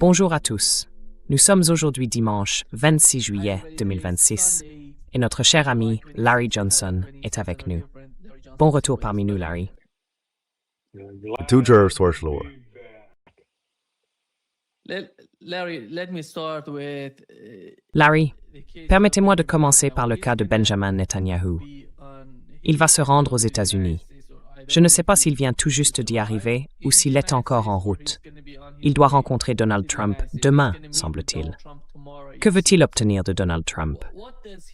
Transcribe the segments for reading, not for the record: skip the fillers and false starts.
Bonjour à tous. Nous sommes aujourd'hui dimanche 26 juillet 2026 et notre cher ami Larry Johnson est avec nous. Bon retour parmi nous, Larry. Toujours Source Larry, let me start with. Larry, permettez-moi de commencer par le cas de Benjamin Netanyahu. Il va se rendre aux États-Unis. Je ne sais pas s'il vient tout juste d'y arriver ou s'il est encore en route. Il doit rencontrer Donald Trump demain, semble-t-il. Que veut-il obtenir de Donald Trump?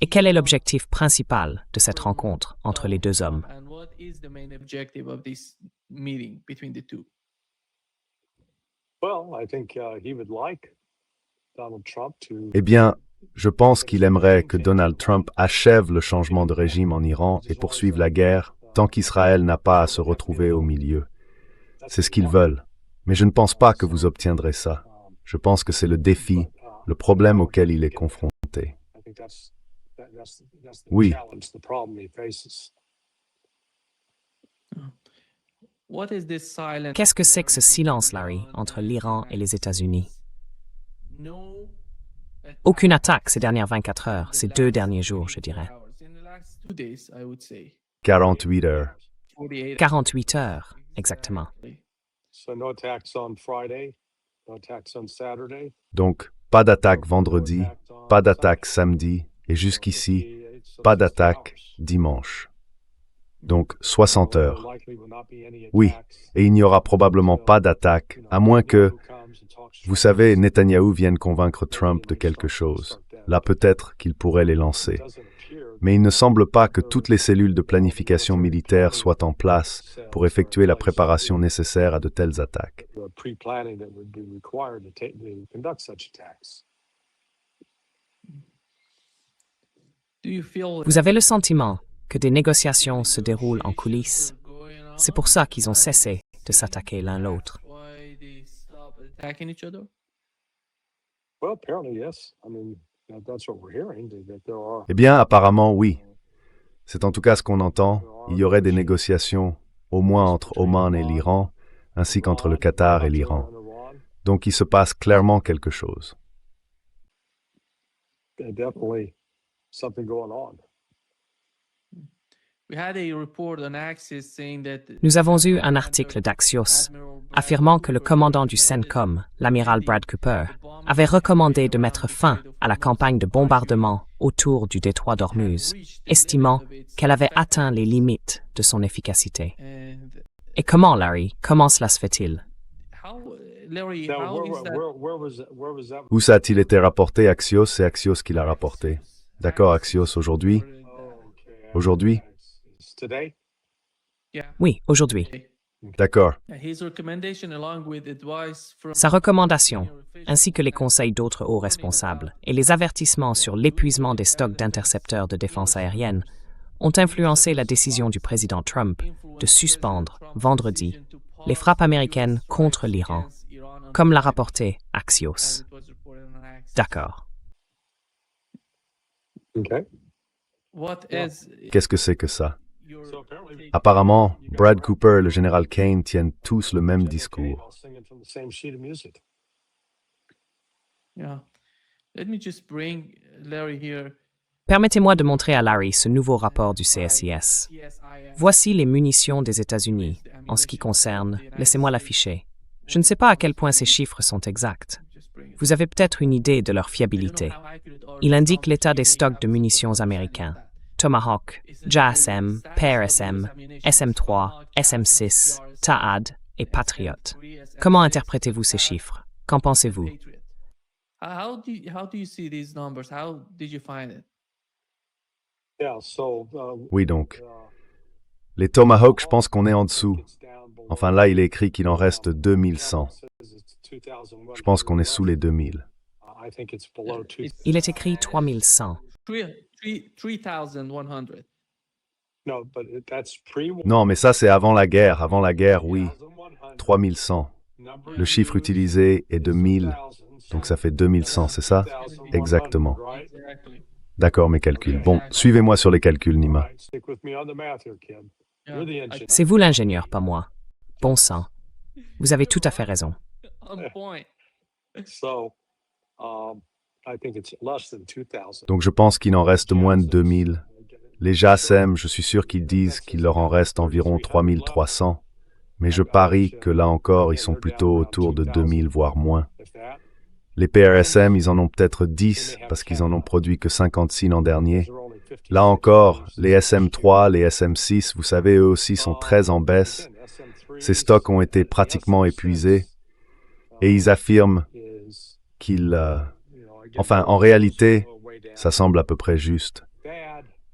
Et quel est l'objectif principal de cette rencontre entre les deux hommes? Eh bien, je pense qu'il aimerait que Donald Trump achève le changement de régime en Iran et poursuive la guerre tant qu'Israël n'a pas à se retrouver au milieu. C'est ce qu'ils veulent. Mais je ne pense pas que vous obtiendrez ça. Je pense que c'est le défi, le problème auquel il est confronté. Oui. Qu'est-ce que c'est que ce silence, Larry, entre l'Iran et les États-Unis? Aucune attaque ces dernières 24 heures, ces 2 derniers jours, je dirais. 48 heures. 48 heures, exactement. Donc, pas d'attaque vendredi, pas d'attaque samedi, et jusqu'ici, pas d'attaque dimanche. Donc, 60 heures. Oui, et il n'y aura probablement pas d'attaque, à moins que, vous savez, Netanyahou vienne convaincre Trump de quelque chose. Là, peut-être qu'il pourrait les lancer. Mais il ne semble pas que toutes les cellules de planification militaire soient en place pour effectuer la préparation nécessaire à de telles attaques. Vous avez le sentiment que des négociations se déroulent en coulisses? C'est pour ça qu'ils ont cessé de s'attaquer l'un l'autre. Eh bien, apparemment, oui. C'est en tout cas ce qu'on entend. Il y aurait des négociations, au moins entre Oman et l'Iran, ainsi qu'entre le Qatar et l'Iran. Donc il se passe clairement quelque chose. Nous avons eu un article d'Axios affirmant que le commandant du CENTCOM, l'amiral Brad Cooper, avait recommandé de mettre fin à la campagne de bombardement autour du détroit d'Ormuz, estimant qu'elle avait atteint les limites de son efficacité. Et comment, Larry, comment cela se fait-il? Où ça a-t-il été rapporté? Axios, c'est Axios qui l'a rapporté. D'accord, Axios, aujourd'hui? Aujourd'hui? Oui, aujourd'hui. D'accord. Sa recommandation, ainsi que les conseils d'autres hauts responsables et les avertissements sur l'épuisement des stocks d'intercepteurs de défense aérienne ont influencé la décision du président Trump de suspendre, vendredi, les frappes américaines contre l'Iran, comme l'a rapporté Axios. D'accord. Qu'est-ce que c'est que ça? Apparemment, Brad Cooper et le général Kane tiennent tous le même discours. Permettez-moi de montrer à Larry ce nouveau rapport du CSIS. Voici les munitions des États-Unis. En ce qui concerne, laissez-moi l'afficher. Je ne sais pas à quel point ces chiffres sont exacts. Vous avez peut-être une idée de leur fiabilité. Il indique l'état des stocks de munitions américains. Tomahawk, JASM, PRSM, SM-3, SM-6, TAAD et Patriot. Comment interprétez-vous ces chiffres? Qu'en pensez-vous? Oui, donc. Les Tomahawk, je pense qu'on est en dessous. Enfin, là, il est écrit qu'il en reste 2100. Je pense qu'on est sous les 2000. Il est écrit 3100. Non, mais ça, c'est avant la guerre. Avant la guerre, oui. 3100. Le chiffre utilisé est de 1000. Donc ça fait 2100, c'est ça? Exactement. D'accord, mes calculs. Bon, suivez-moi sur les calculs, Nima. C'est vous l'ingénieur, pas moi. Bon sang. Vous avez tout à fait raison. Donc je pense qu'il en reste moins de 2000. Les JASSM, je suis sûr qu'ils disent qu'il leur en reste environ 3300, mais je parie que là encore, ils sont plutôt autour de 2000, voire moins. Les PRSM, ils en ont peut-être 10, parce qu'ils en ont produit que 56 l'an dernier. Là encore, les SM3, les SM6, vous savez, eux aussi sont très en baisse. Ces stocks ont été pratiquement épuisés, et ils affirment qu'ils... Enfin, en réalité, ça semble à peu près juste.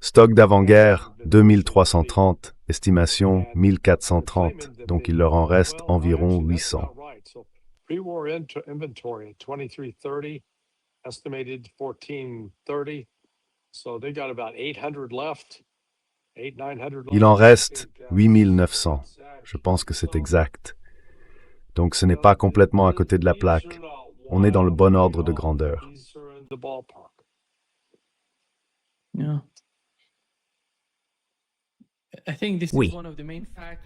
Stock d'avant-guerre, 2330, estimation 1430, donc il leur en reste environ 800. Il en reste 8900, je pense que c'est exact. Donc ce n'est pas complètement à côté de la plaque. On est dans le bon ordre de grandeur. Oui,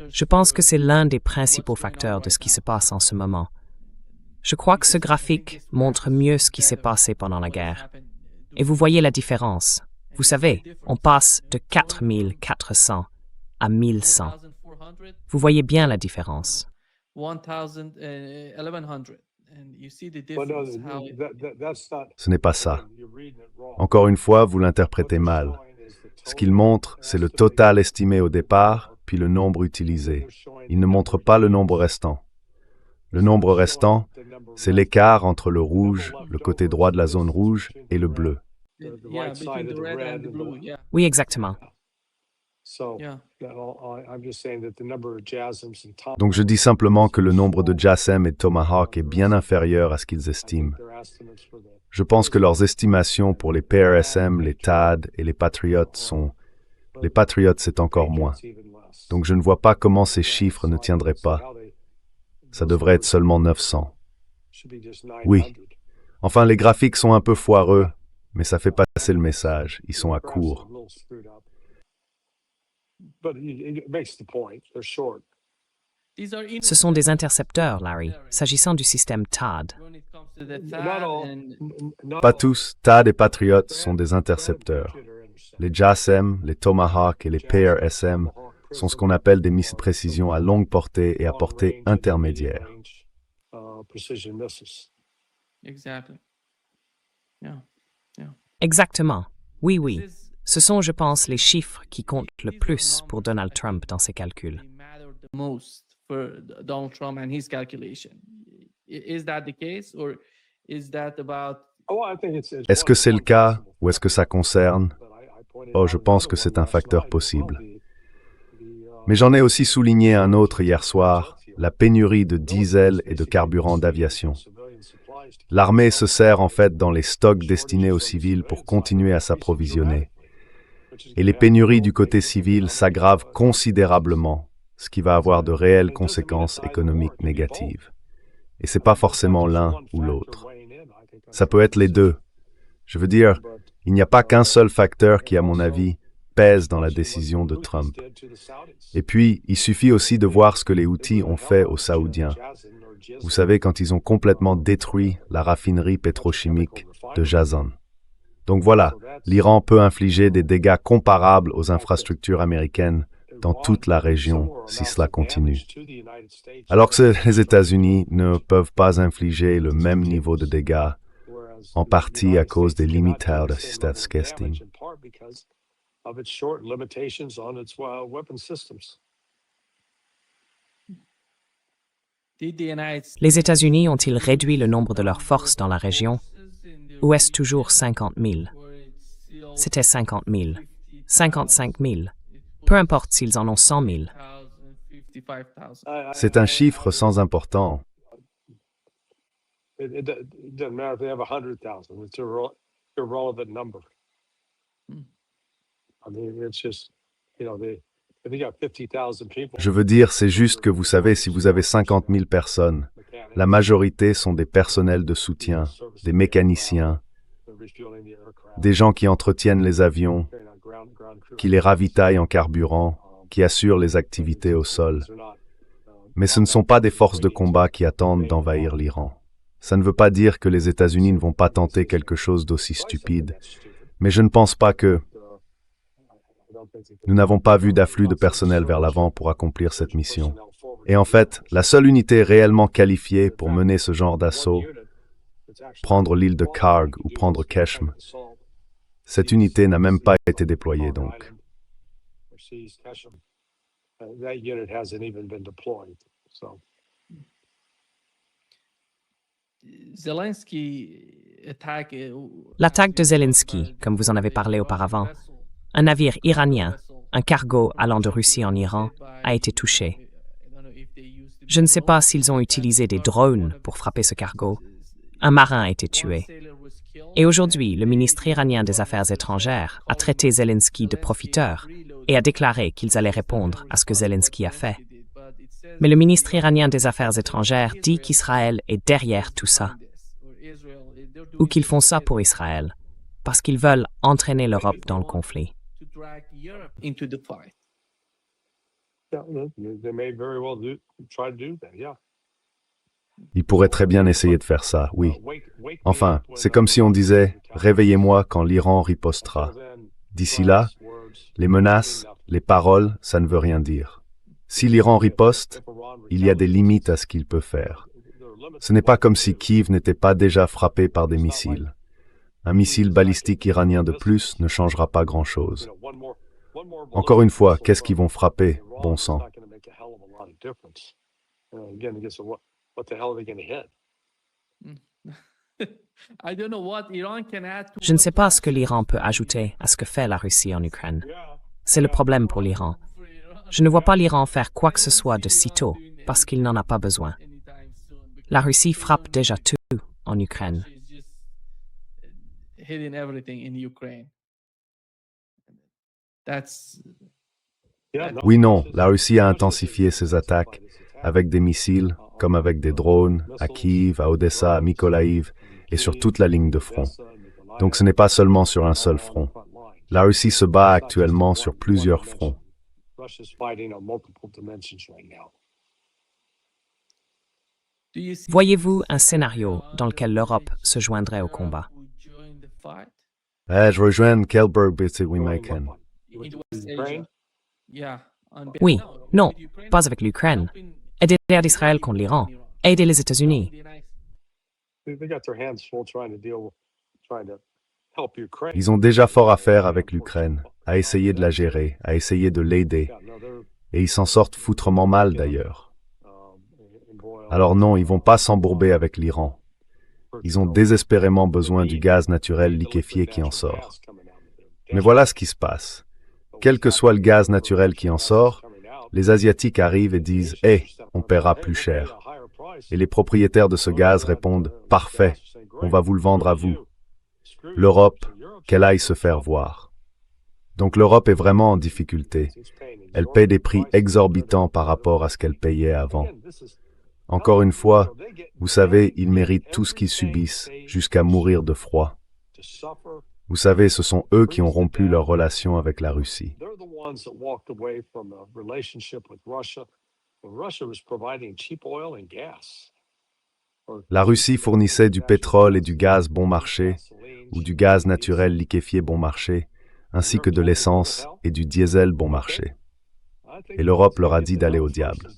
je pense que c'est l'un des principaux facteurs de ce qui se passe en ce moment. Je crois que ce graphique montre mieux ce qui s'est passé pendant la guerre. Et vous voyez la différence. Vous savez, on passe de 4400 à 1100. Vous voyez bien la différence. Ce n'est pas ça. Encore une fois, vous l'interprétez mal. Ce qu'il montre, c'est le total estimé au départ, puis le nombre utilisé. Il ne montre pas le nombre restant. Le nombre restant, c'est l'écart entre le rouge, le côté droit de la zone rouge, et le bleu. Oui, exactement. Donc je dis simplement que le nombre de JASSM et Tomahawk est bien inférieur à ce qu'ils estiment. Je pense que leurs estimations pour les PRSM, les THAAD et les Patriot sont... Les Patriots, c'est encore moins. Donc je ne vois pas comment ces chiffres ne tiendraient pas. Ça devrait être seulement 900. Oui. Enfin, les graphiques sont un peu foireux, mais ça fait passer le message. Ils sont à court. Ce sont des intercepteurs, Larry, s'agissant du système THAAD. Pas tous, THAAD et Patriot sont des intercepteurs. Les JASSM, les Tomahawk et les PRSM sont ce qu'on appelle des missiles précision à longue portée et à portée intermédiaire. Exactement. Oui, oui. Ce sont, je pense, les chiffres qui comptent le plus pour Donald Trump dans ses calculs. Est-ce que c'est le cas ou est-ce que ça concerne? Oh, je pense que c'est un facteur possible. Mais j'en ai aussi souligné un autre hier soir, la pénurie de diesel et de carburant d'aviation. L'armée se sert en fait dans les stocks destinés aux civils pour continuer à s'approvisionner. Et les pénuries du côté civil s'aggravent considérablement, ce qui va avoir de réelles conséquences économiques négatives. Et c'est pas forcément l'un ou l'autre. Ça peut être les deux. Je veux dire, il n'y a pas qu'un seul facteur qui, à mon avis, pèse dans la décision de Trump. Et puis, il suffit aussi de voir ce que les Houthis ont fait aux Saoudiens. Vous savez, quand ils ont complètement détruit la raffinerie pétrochimique de Jazan. Donc voilà, l'Iran peut infliger des dégâts comparables aux infrastructures américaines dans toute la région si cela continue. Alors que les États-Unis ne peuvent pas infliger le même niveau de dégâts, en partie à cause des Limited Assistance Testing. Les États-Unis ont-ils réduit le nombre de leurs forces dans la région? Ou est-ce toujours 50 000? C'était 50 000, 55 000. Peu importe s'ils en ont 100 000. C'est un chiffre sans importance. Je veux dire, c'est juste que vous savez, si vous avez 50 000 personnes, la majorité sont des personnels de soutien, des mécaniciens, des gens qui entretiennent les avions, qui les ravitaillent en carburant, qui assurent les activités au sol. Mais ce ne sont pas des forces de combat qui attendent d'envahir l'Iran. Ça ne veut pas dire que les États-Unis ne vont pas tenter quelque chose d'aussi stupide, mais je ne pense pas que nous n'avons pas vu d'afflux de personnel vers l'avant pour accomplir cette mission. Et en fait, la seule unité réellement qualifiée pour mener ce genre d'assaut, prendre l'île de Karg ou prendre Keshm, cette unité n'a même pas été déployée donc. L'attaque de Zelensky, comme vous en avez parlé auparavant, un navire iranien, un cargo allant de Russie en Iran, a été touché. Je ne sais pas s'ils ont utilisé des drones pour frapper ce cargo. Un marin a été tué. Et aujourd'hui, le ministre iranien des Affaires étrangères a traité Zelensky de profiteur et a déclaré qu'ils allaient répondre à ce que Zelensky a fait. Mais le ministre iranien des Affaires étrangères dit qu'Israël est derrière tout ça, ou qu'ils font ça pour Israël, parce qu'ils veulent entraîner l'Europe dans le conflit. Ils pourraient très bien essayer de faire ça, oui. Enfin, c'est comme si on disait « Réveillez-moi quand l'Iran ripostera ». D'ici là, les menaces, les paroles, ça ne veut rien dire. Si l'Iran riposte, il y a des limites à ce qu'il peut faire. Ce n'est pas comme si Kiev n'était pas déjà frappé par des missiles. Un missile balistique iranien de plus ne changera pas grand-chose. Encore une fois, qu'est-ce qu'ils vont frapper, bon sang? Je ne sais pas ce que l'Iran peut ajouter à ce que fait la Russie en Ukraine. C'est le problème pour l'Iran. Je ne vois pas l'Iran faire quoi que ce soit de sitôt, parce qu'il n'en a pas besoin. La Russie frappe déjà tout en Ukraine. Oui, non, la Russie a intensifié ses attaques avec des missiles, comme avec des drones, à Kiev, à Odessa, à Mykolaiv, et sur toute la ligne de front. Donc ce n'est pas seulement sur un seul front. La Russie se bat actuellement sur plusieurs fronts. Voyez-vous un scénario dans lequel l'Europe se joindrait au combat? Je rejoins Kelberg Wimaken. Oui, non, pas avec l'Ukraine. Aider l'Israël contre l'Iran. Aider les États-Unis. Ils ont déjà fort à faire avec l'Ukraine, à essayer de la gérer, à essayer de l'aider. Et ils s'en sortent foutrement mal d'ailleurs. Alors non, ils vont pas s'embourber avec l'Iran. Ils ont désespérément besoin du gaz naturel liquéfié qui en sort. Mais voilà ce qui se passe. Quel que soit le gaz naturel qui en sort, les Asiatiques arrivent et disent « Hé, on paiera plus cher ». Et les propriétaires de ce gaz répondent « Parfait, on va vous le vendre à vous ». L'Europe, qu'elle aille se faire voir. Donc l'Europe est vraiment en difficulté. Elle paie des prix exorbitants par rapport à ce qu'elle payait avant. Encore une fois, vous savez, ils méritent tout ce qu'ils subissent, jusqu'à mourir de froid. Vous savez, ce sont eux qui ont rompu leur relation avec la Russie. La Russie fournissait du pétrole et du gaz bon marché, ou du gaz naturel liquéfié bon marché, ainsi que de l'essence et du diesel bon marché. Et l'Europe leur a dit d'aller au diable.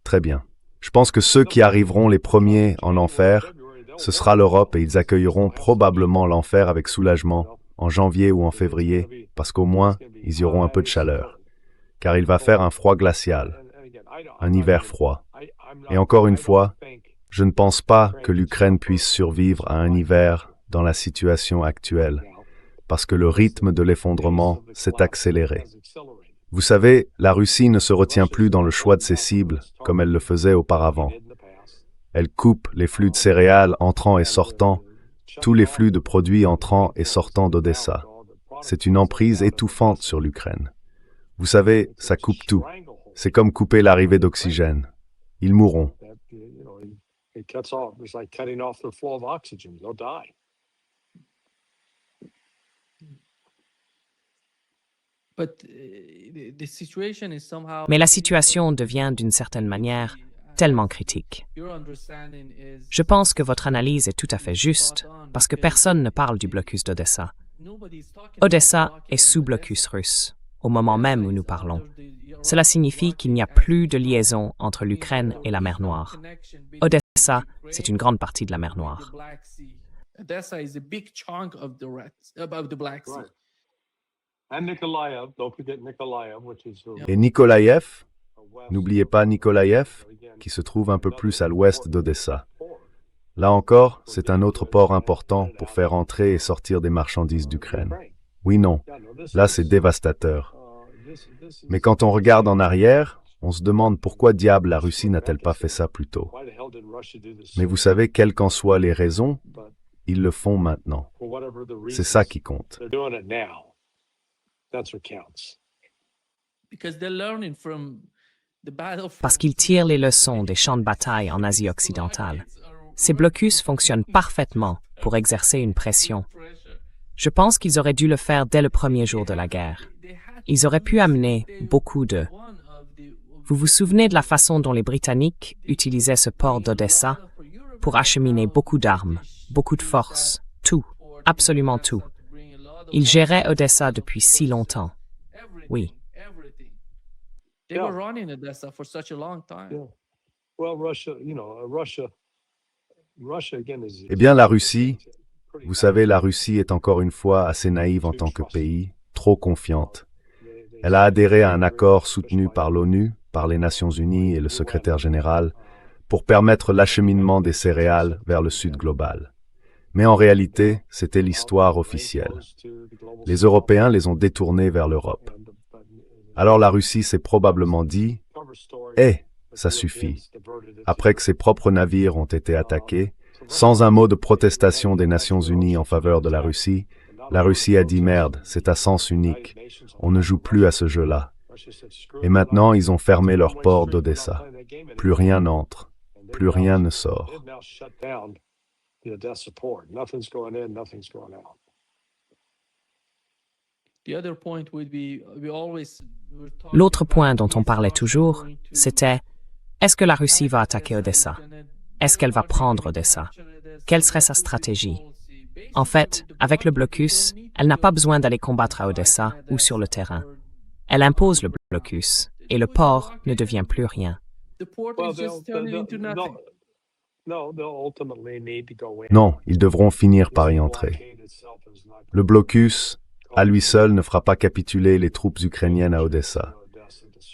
Très bien. Je pense que ceux qui arriveront les premiers en enfer, ce sera l'Europe et ils accueilleront probablement l'enfer avec soulagement, en janvier ou en février, parce qu'au moins, ils y auront un peu de chaleur. Car il va faire un froid glacial, un hiver froid. Et encore une fois, je ne pense pas que l'Ukraine puisse survivre à un hiver dans la situation actuelle, parce que le rythme de l'effondrement s'est accéléré. Vous savez, la Russie ne se retient plus dans le choix de ses cibles comme elle le faisait auparavant. Elle coupe les flux de céréales entrant et sortant, tous les flux de produits entrant et sortant d'Odessa. C'est une emprise étouffante sur l'Ukraine. Vous savez, ça coupe tout. C'est comme couper l'arrivée d'oxygène. Ils mourront. Mais la situation devient d'une certaine manière tellement critique. Je pense que votre analyse est tout à fait juste, parce que personne ne parle du blocus d'Odessa. Odessa est sous blocus russe, au moment même où nous parlons. Cela signifie qu'il n'y a plus de liaison entre l'Ukraine et la mer Noire. Odessa, c'est une grande partie de la mer Noire. Odessa is a big chunk of the Black Sea. And Nikolaev, don't forget Nikolaev, which is Et Nikolaïev, n'oubliez pas Nikolaïev, qui se trouve un peu plus à l'ouest d'Odessa. Là encore, c'est un autre port important pour faire entrer et sortir des marchandises d'Ukraine. Oui, non, là c'est dévastateur. Mais quand on regarde en arrière, on se demande pourquoi diable la Russie n'a-t-elle pas fait ça plus tôt. Mais vous savez, quelles qu'en soient les raisons, ils le font maintenant. C'est ça qui compte. Parce qu'ils tirent les leçons des champs de bataille en Asie occidentale. Ces blocus fonctionnent parfaitement pour exercer une pression. Je pense qu'ils auraient dû le faire dès le premier jour de la guerre. Ils auraient pu amener beaucoup de... Vous vous souvenez de la façon dont les Britanniques utilisaient ce port d'Odessa pour acheminer beaucoup d'armes, beaucoup de forces, tout, absolument tout. Ils géraient Odessa depuis si longtemps. Oui. They were running Odessa for such a long time. well, Russia again is. Eh bien, la Russie, vous savez, la Russie est encore une fois assez naïve en tant que pays, trop confiante. Elle a adhéré à un accord soutenu par l'ONU, par les Nations Unies et le secrétaire général, pour permettre l'acheminement des céréales vers le sud global. Mais en réalité, c'était l'histoire officielle. Les Européens les ont détournés vers l'Europe. Alors la Russie s'est probablement dit « Eh, ça suffit ». Après que ses propres navires ont été attaqués, sans un mot de protestation des Nations Unies en faveur de la Russie a dit « Merde, c'est à sens unique, on ne joue plus à ce jeu-là ». Et maintenant, ils ont fermé leur port d'Odessa. Plus rien n'entre, plus rien ne sort. L'autre point dont on parlait toujours, c'était est-ce que la Russie va attaquer Odessa? Est-ce qu'elle va prendre Odessa? Quelle serait sa stratégie? En fait, avec le blocus, elle n'a pas besoin d'aller combattre à Odessa ou sur le terrain. Elle impose le blocus et le port ne devient plus rien. Non, ils devront finir par y entrer. Le blocus, à lui seul, ne fera pas capituler les troupes ukrainiennes à Odessa.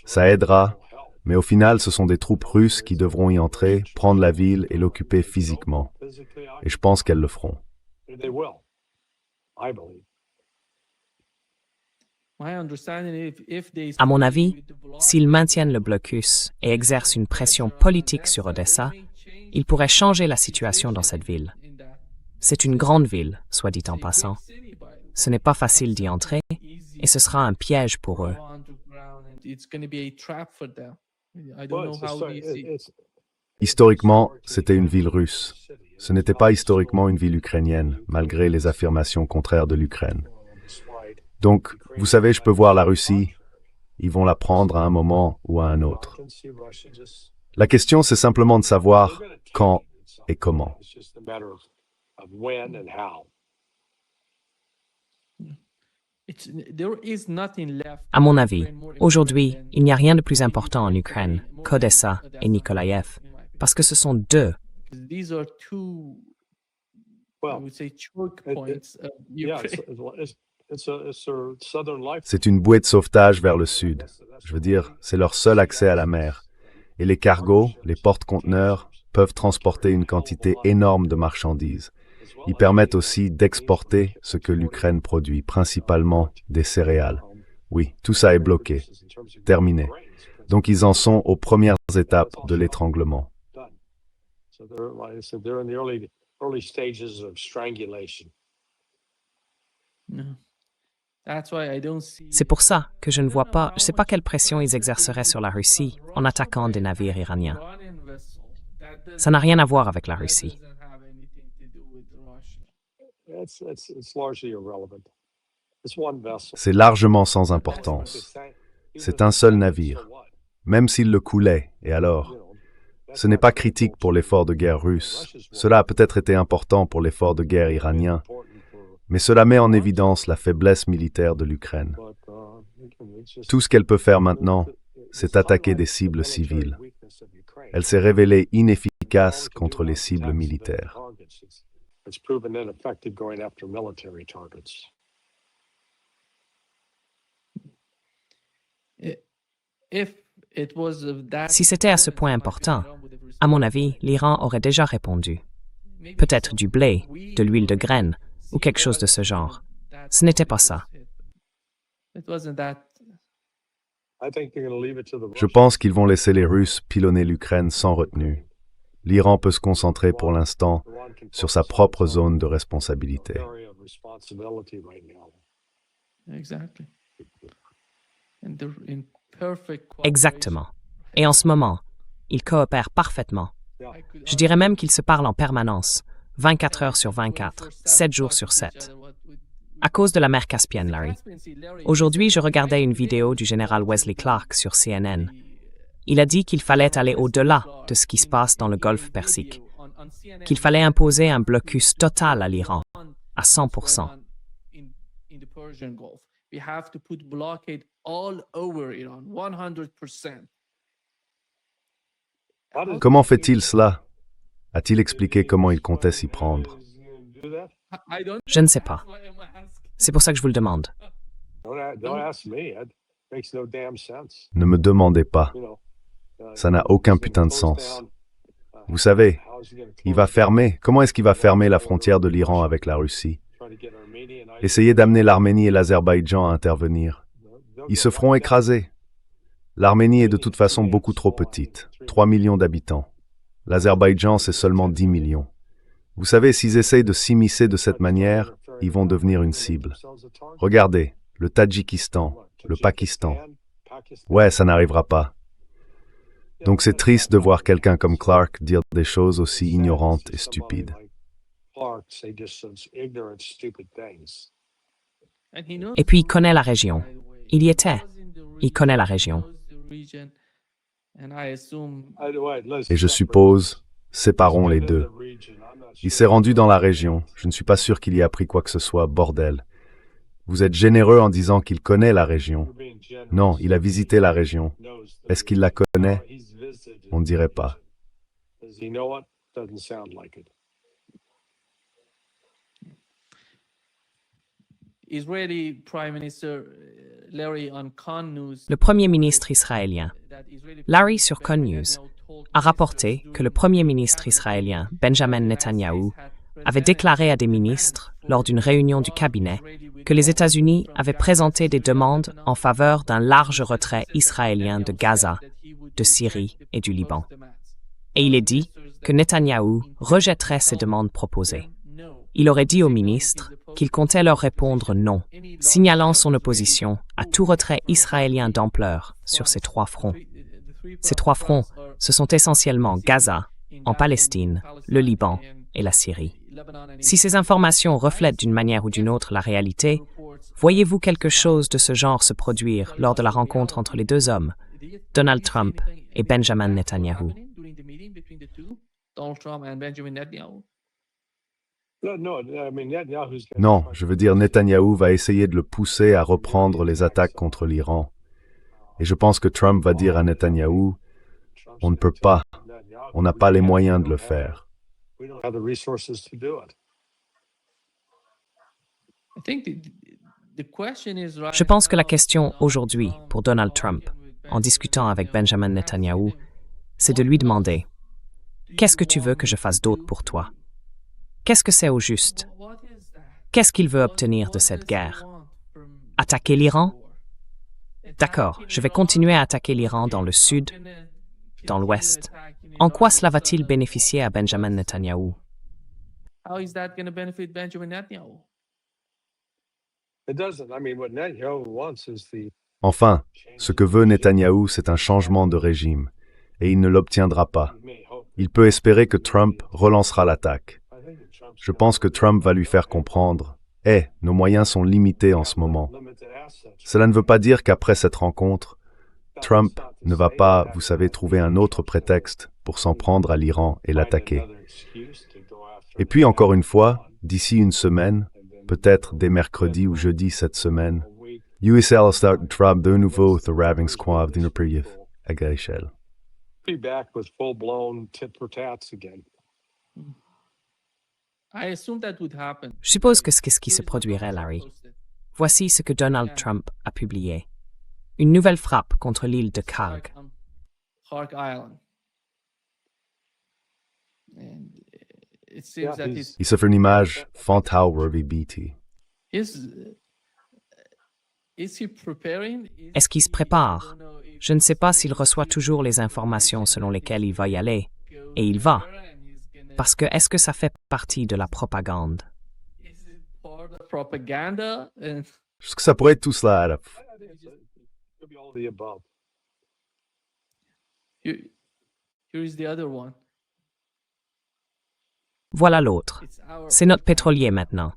Ça aidera, mais au final, ce sont des troupes russes qui devront y entrer, prendre la ville et l'occuper physiquement. Et je pense qu'elles le feront. À mon avis, s'ils maintiennent le blocus et exercent une pression politique sur Odessa, ils pourraient changer la situation dans cette ville. C'est une grande ville, soit dit en passant. Ce n'est pas facile d'y entrer et ce sera un piège pour eux. Historiquement, c'était une ville russe. Ce n'était pas historiquement une ville ukrainienne, malgré les affirmations contraires de l'Ukraine. Donc, vous savez, je peux voir la Russie, ils vont la prendre à un moment ou à un autre. La question, c'est simplement de savoir quand et comment. À mon avis, aujourd'hui, il n'y a rien de plus important en Ukraine qu'Odessa et Nikolaïev, parce que ce sont deux. C'est une bouée de sauvetage vers le sud. Je veux dire, c'est leur seul accès à la mer. Et les cargos, les porte-conteneurs, peuvent transporter une quantité énorme de marchandises. Ils permettent aussi d'exporter ce que l'Ukraine produit, principalement des céréales. Oui, tout ça est bloqué. Terminé. Donc ils en sont aux premières étapes de l'étranglement. C'est pour ça que je ne sais pas quelle pression ils exerceraient sur la Russie en attaquant des navires iraniens. Ça n'a rien à voir avec la Russie. C'est largement sans importance. C'est un seul navire. Même s'il le coulait, et alors? Ce n'est pas critique pour l'effort de guerre russe. Cela a peut-être été important pour l'effort de guerre iranien, mais cela met en évidence la faiblesse militaire de l'Ukraine. Tout ce qu'elle peut faire maintenant, c'est attaquer des cibles civiles. Elle s'est révélée inefficace contre les cibles militaires. Si c'était à ce point important, à mon avis, l'Iran aurait déjà répondu. Peut-être du blé, de l'huile de graine, ou quelque chose de ce genre. Ce n'était pas ça. Je pense qu'ils vont laisser les Russes pilonner l'Ukraine sans retenue. L'Iran peut se concentrer pour l'instant sur sa propre zone de responsabilité. Exactement. Et en ce moment, ils coopèrent parfaitement. Je dirais même qu'ils se parlent en permanence, 24 heures sur 24, 7 jours sur 7. À cause de la mer Caspienne, Larry. Aujourd'hui, je regardais une vidéo du général Wesley Clark sur CNN. Il a dit qu'il fallait aller au-delà de ce qui se passe dans le golfe Persique, qu'il fallait imposer un blocus total à l'Iran, à 100%. Comment fait-il cela? A-t-il expliqué comment il comptait s'y prendre? Je ne sais pas. C'est pour ça que je vous le demande. Ne me demandez pas. Ça n'a aucun putain de sens. Vous savez, il va fermer. Comment est-ce qu'il va fermer la frontière de l'Iran avec la Russie? Essayez d'amener l'Arménie et l'Azerbaïdjan à intervenir. Ils se feront écraser. L'Arménie est de toute façon beaucoup trop petite, 3 millions d'habitants. L'Azerbaïdjan, c'est seulement 10 millions. Vous savez, s'ils essayent de s'immiscer de cette manière, ils vont devenir une cible. Regardez, le Tadjikistan, le Pakistan. Ouais, ça n'arrivera pas. Donc c'est triste de voir quelqu'un comme Clark dire des choses aussi ignorantes et stupides. Et puis il connaît la région. Il y était. Il connaît la région. Et je suppose, séparons les deux. Il s'est rendu dans la région. Je ne suis pas sûr qu'il y ait appris quoi que ce soit, bordel. Vous êtes généreux en disant qu'il connaît la région. Non, il a visité la région. Est-ce qu'il la connaît? On ne dirait pas. Le Premier ministre israélien, Larry sur Con News, a rapporté que le Premier ministre israélien, Benjamin Netanyahou, avait déclaré à des ministres, lors d'une réunion du cabinet, que les États-Unis avaient présenté des demandes en faveur d'un large retrait israélien de Gaza, de Syrie et du Liban. Et il est dit que Netanyahou rejetterait ces demandes proposées. Il aurait dit aux ministres qu'il comptait leur répondre non, signalant son opposition à tout retrait israélien d'ampleur sur ces 3 fronts. Ces 3 fronts, ce sont essentiellement Gaza, en Palestine, le Liban et la Syrie. Si ces informations reflètent d'une manière ou d'une autre la réalité, voyez-vous quelque chose de ce genre se produire lors de la rencontre entre les 2 hommes, Donald Trump et Benjamin Netanyahou? Non, je veux dire Netanyahou va essayer de le pousser à reprendre les attaques contre l'Iran. Et je pense que Trump va dire à Netanyahou, on ne peut pas, on n'a pas les moyens de le faire. Je pense que la question aujourd'hui pour Donald Trump, en discutant avec Benjamin Netanyahou, c'est de lui demander « Qu'est-ce que tu veux que je fasse d'autre pour toi? Qu'est-ce que c'est au juste? Qu'est-ce qu'il veut obtenir de cette guerre? Attaquer l'Iran? D'accord, je vais continuer à attaquer l'Iran dans le sud, dans l'ouest. En quoi cela va-t-il bénéficier à Benjamin Netanyahou? Enfin, ce que veut Netanyahou, c'est un changement de régime, et il ne l'obtiendra pas. Il peut espérer que Trump relancera l'attaque. Je pense que Trump va lui faire comprendre « nos moyens sont limités en ce moment. » Cela ne veut pas dire qu'après cette rencontre, Trump ne va pas, vous savez, trouver un autre prétexte pour s'en prendre à l'Iran et l'attaquer. Et puis, encore une fois, d'ici une semaine, peut-être dès mercredi ou jeudi cette semaine, USL start Trump de nouveau the raving squad d'une période à Gaïchel. Be back with full-blown tit for tats again. I assume that would happen. Je suppose que c'est ce qui se produirait, Larry. Voici ce que Donald Trump a publié. Une nouvelle frappe contre l'île de Karg. Clark Island. And it seems Yeah, that he's- Il se fait une image fantôme Rovi BT. is he preparing? Est-ce qu'il se prépare? Je ne sais pas s'il reçoit toujours les informations selon lesquelles il va y aller. Et il va. Parce que est-ce que ça fait partie de la propagande? Is it part of propaganda? And Est-ce que ça pourrait être tout cela à la fois? Could be all of the above. here is the other one. Voilà l'autre. It's our C'est notre pétrolier maintenant.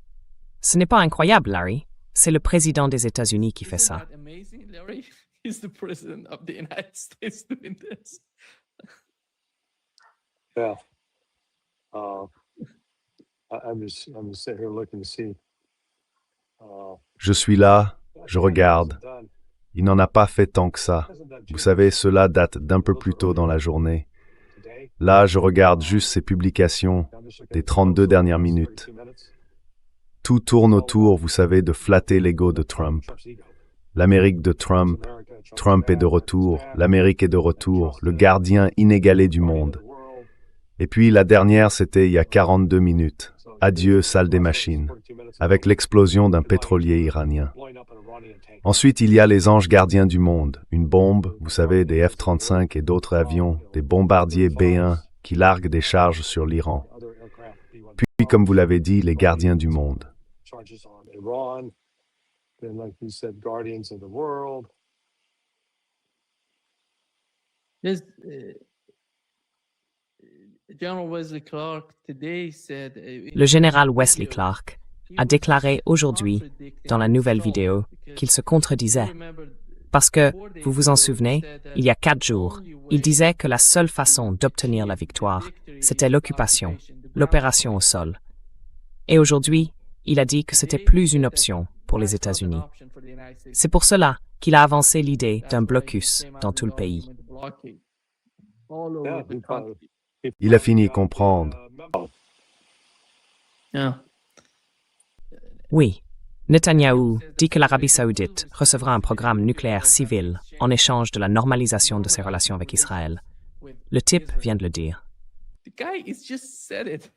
Ce n'est pas incroyable, Larry. C'est le président des États-Unis qui fait Isn't ça. that amazing, Larry? He's the president of the United States doing this. Yeah. I'm just sitting here looking to see. Je suis là, je regarde. Il n'en a pas fait tant que ça. Vous savez, cela date d'un peu plus tôt dans la journée. Là, je regarde juste ses publications des 32 dernières minutes. Tout tourne autour, vous savez, de flatter l'ego de Trump. L'Amérique de Trump, Trump est de retour, l'Amérique est de retour, le gardien inégalé du monde. Et puis la dernière, c'était il y a 42 minutes. Adieu, salle des machines, avec l'explosion d'un pétrolier iranien. Ensuite, il y a les anges gardiens du monde, une bombe, vous savez, des F-35 et d'autres avions, des bombardiers B-1 qui larguent des charges sur l'Iran. Puis, comme vous l'avez dit, les gardiens du monde. Charges on Iran. Then, like you said, Guardians of the World. This General Wesley Clark today said Le général Wesley Clark a déclaré aujourd'hui, dans la nouvelle vidéo, qu'il se contredisait. Parce que, vous vous en souvenez, il y a 4 jours, il disait que la seule façon d'obtenir la victoire, c'était l'occupation, l'opération au sol. Et aujourd'hui, il a dit que c'était plus une option pour les États-Unis. C'est pour cela qu'il a avancé l'idée d'un blocus dans tout le pays. Yeah, Il a fini comprendre. Yeah. Oui, Netanyahou dit que l'Arabie saoudite recevra un programme nucléaire civil en échange de la normalisation de ses relations avec Israël. Le type vient de le dire. The guy is just said it.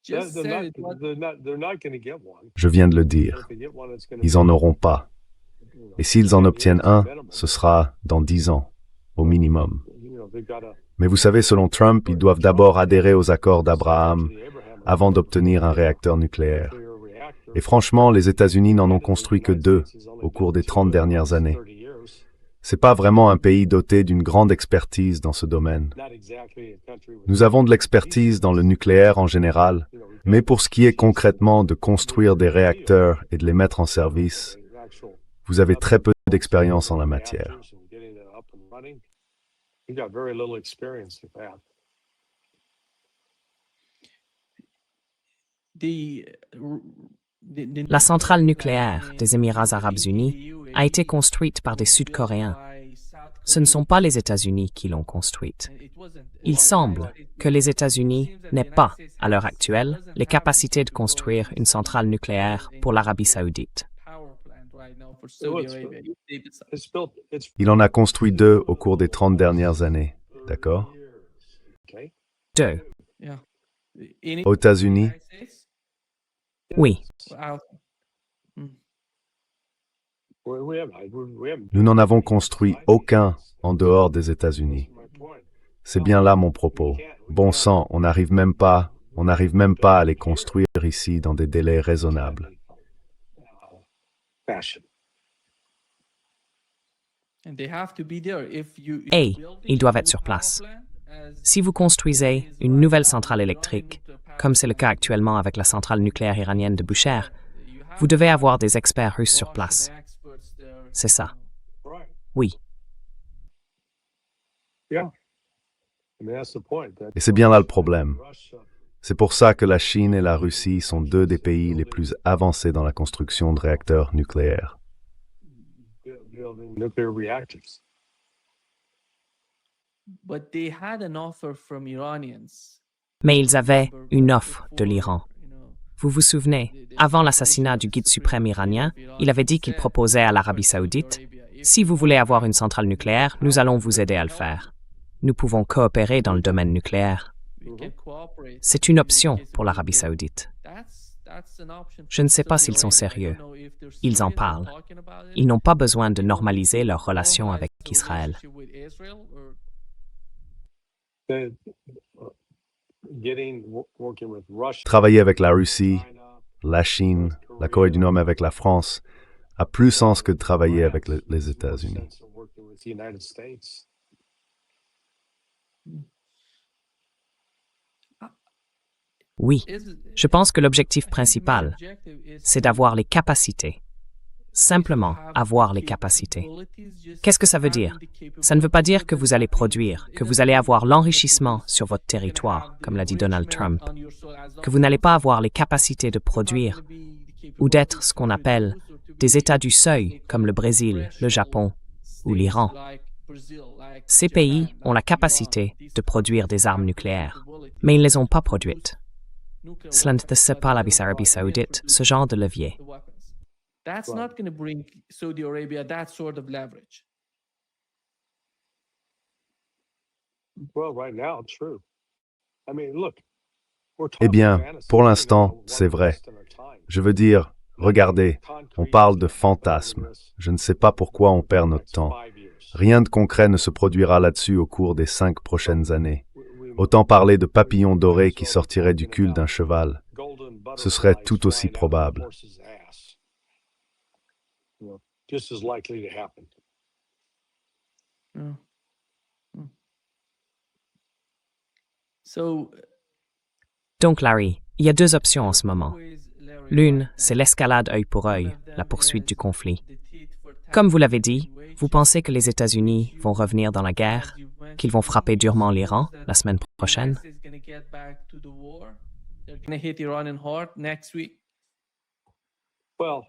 Yeah, Just they're said not, it. What- they're not going to get one. Je viens de le dire. If they get one, it's gonna Ils en auront pas. Et s'ils en obtiennent un, ce sera dans 10 ans, au minimum. they've got a Mais vous savez, selon Trump, ils doivent d'abord adhérer aux accords d'Abraham avant d'obtenir un réacteur nucléaire. Et franchement, les États-Unis n'en ont construit que 2 au cours des 30 dernières années. C'est pas vraiment un pays doté d'une grande expertise dans ce domaine. Nous avons de l'expertise dans le nucléaire en général, mais pour ce qui est concrètement de construire des réacteurs et de les mettre en service, vous avez très peu d'expérience en la matière. We've got very little experience with that. La centrale nucléaire des Émirats arabes unis a été construite par des Sud-Coréens. Ce ne sont pas les États-Unis qui l'ont construite. Il semble que les États-Unis n'aient pas, à l'heure actuelle, les capacités de construire une centrale nucléaire pour l'Arabie saoudite. It's built, it's Il en a construit 2 au cours des 30 dernières années, d'accord? okay. 2. Aux États-Unis, Oui, We haven't. nous n'en avons construit aucun en dehors des États-Unis. C'est bien là mon propos. Bon sang, on n'arrive même pas à les construire ici dans des délais raisonnables. Fashion. et ils doivent être sur place. Si vous construisez une nouvelle centrale électrique, comme c'est le cas actuellement avec la centrale nucléaire iranienne de Bushehr, vous devez avoir des experts russes sur place. C'est ça. Oui. Yeah. I mean, that's the point. Et c'est bien là le problème. C'est pour ça que la Chine et la Russie sont deux des pays les plus avancés dans la construction de réacteurs nucléaires. Building nuclear reactors. But they had an offer from Iranians. Mais ils avaient une offre de l'Iran. Vous vous souvenez, avant l'assassinat du guide suprême iranien, il avait dit qu'il proposait à l'Arabie saoudite « Si vous voulez avoir une centrale nucléaire, nous allons vous aider à le faire. Nous pouvons coopérer dans le domaine nucléaire. » C'est une option pour l'Arabie saoudite. Je ne sais pas s'ils sont sérieux. Ils en parlent. Ils n'ont pas besoin de normaliser leurs relations avec Israël. Travailler avec la Russie, la Chine, la Corée du Nord avec la France a plus sens que de travailler avec les États-Unis. Oui, je pense que l'objectif principal, c'est d'avoir les capacités. Simplement avoir les capacités. Qu'est-ce que ça veut dire? Ça ne veut pas dire que vous allez produire, que vous allez avoir l'enrichissement sur votre territoire, comme l'a dit Donald Trump, que vous n'allez pas avoir les capacités de produire ou d'être ce qu'on appelle des États du seuil, comme le Brésil, le Japon ou l'Iran. Ces pays ont la capacité de produire des armes nucléaires, mais ils ne les ont pas produites. Cela ne fait pas l'Arabie saoudite ce genre de levier. That's not going to bring Saudi Arabia that sort of leverage. Well, right now, true. I mean, look, we're Eh talking bien, fantasy. pour l'instant, c'est vrai. Je veux dire, regardez, on parle de fantasmes. Je ne sais pas pourquoi on perd notre temps. Rien de concret ne se produira là-dessus au cours des 5 prochaines années. Autant parler de papillons dorés qui sortiraient du cul d'un cheval. Ce serait tout aussi probable. Just as likely to happen. So, Donc, Larry, il y a deux options en ce moment. L'une, c'est l'escalade œil pour œil, la poursuite du conflit. Comme vous l'avez dit, vous pensez que les États-Unis vont revenir dans la guerre, qu'ils vont frapper durement l'Iran la semaine prochaine? Well,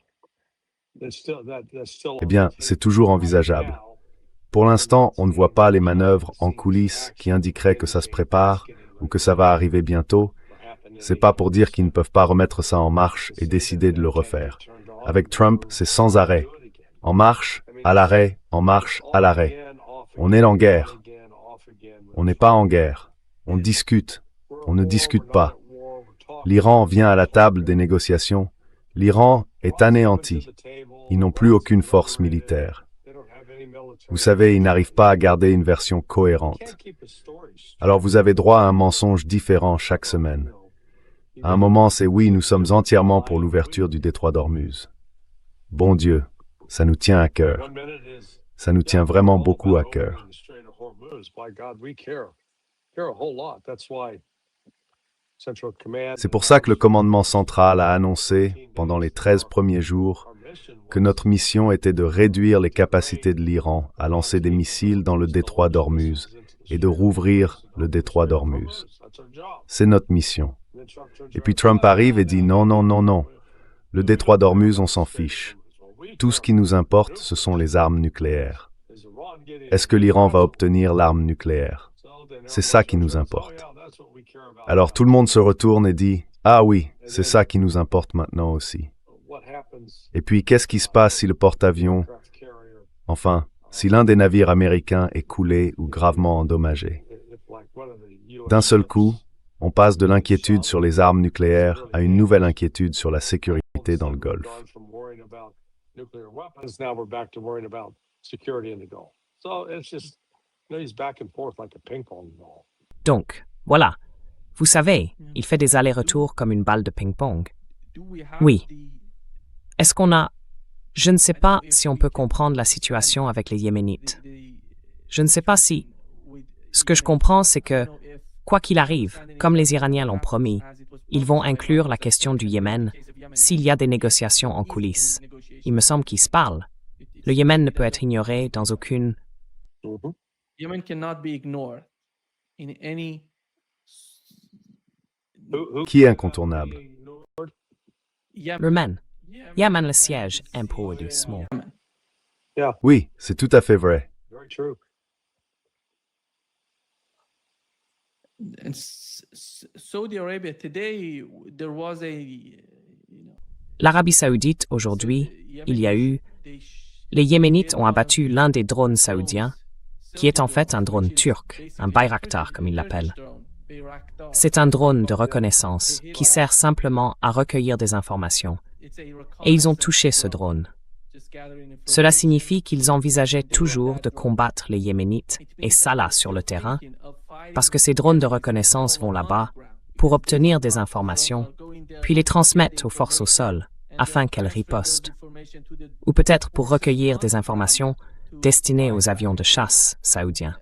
that's still Eh bien, c'est toujours envisageable. Pour l'instant, on ne voit pas les manœuvres en coulisses qui indiqueraient que ça se prépare ou que ça va arriver bientôt. C'est pas pour dire qu'ils ne peuvent pas remettre ça en marche et décider de le refaire. Avec Trump, c'est sans arrêt. En marche, à l'arrêt, en marche, à l'arrêt. On est en guerre. On n'est pas en guerre. On discute. On ne discute pas. L'Iran vient à la table des négociations. L'Iran est anéanti. Ils n'ont plus aucune force militaire. Vous savez, ils n'arrivent pas à garder une version cohérente. Alors vous avez droit à un mensonge différent chaque semaine. À un moment, c'est oui, nous sommes entièrement pour l'ouverture du détroit d'Ormuz. Bon Dieu, ça nous tient à cœur. Ça nous tient vraiment beaucoup à cœur. C'est pour ça que le commandement central a annoncé, pendant les 13 premiers jours, que notre mission était de réduire les capacités de l'Iran à lancer des missiles dans le détroit d'Ormuz et de rouvrir le détroit d'Ormuz. C'est notre mission. Et puis Trump arrive et dit non, non, non, non. Le détroit d'Ormuz, on s'en fiche. Tout ce qui nous importe, ce sont les armes nucléaires. Est-ce que l'Iran va obtenir l'arme nucléaire? C'est ça qui nous importe. Alors tout le monde se retourne et dit « Ah oui, c'est ça qui nous importe maintenant aussi. » Et puis qu'est-ce qui se passe si le porte-avions, enfin, si l'un des navires américains est coulé ou gravement endommagé? D'un seul coup, on passe de l'inquiétude sur les armes nucléaires à une nouvelle inquiétude sur la sécurité dans le Golfe. Donc, voilà. Vous savez, il fait des allers-retours comme une balle de ping-pong. Oui. Est-ce qu'on a... Je ne sais pas si on peut comprendre la situation avec les Yéménites. Je ne sais pas si... Ce que je comprends, c'est que, quoi qu'il arrive, comme les Iraniens l'ont promis, ils vont inclure la question du Yémen s'il y a des négociations en coulisses. Il me semble qu'ils se parlent. Le Yémen ne peut être ignoré dans aucune... Mhm. Yemen cannot be ignored in any. Qui est incontournable? Yemen. Yemen le siège impôt du small. Yeah, Oui, c'est tout à fait vrai. very true. And Saudi Arabia today, there was a. L'Arabie saoudite, aujourd'hui, il y a eu... Les Yéménites ont abattu l'un des drones saoudiens, qui est en fait un drone turc, un Bayraktar comme ils l'appellent. C'est un drone de reconnaissance qui sert simplement à recueillir des informations. Et ils ont touché ce drone. Cela signifie qu'ils envisageaient toujours de combattre les Yéménites et Salah sur le terrain, parce que ces drones de reconnaissance vont là-bas pour obtenir des informations, puis les transmettent aux forces au sol afin qu'elles ripostent, ou peut-être pour recueillir des informations destinées aux avions de chasse saoudiens.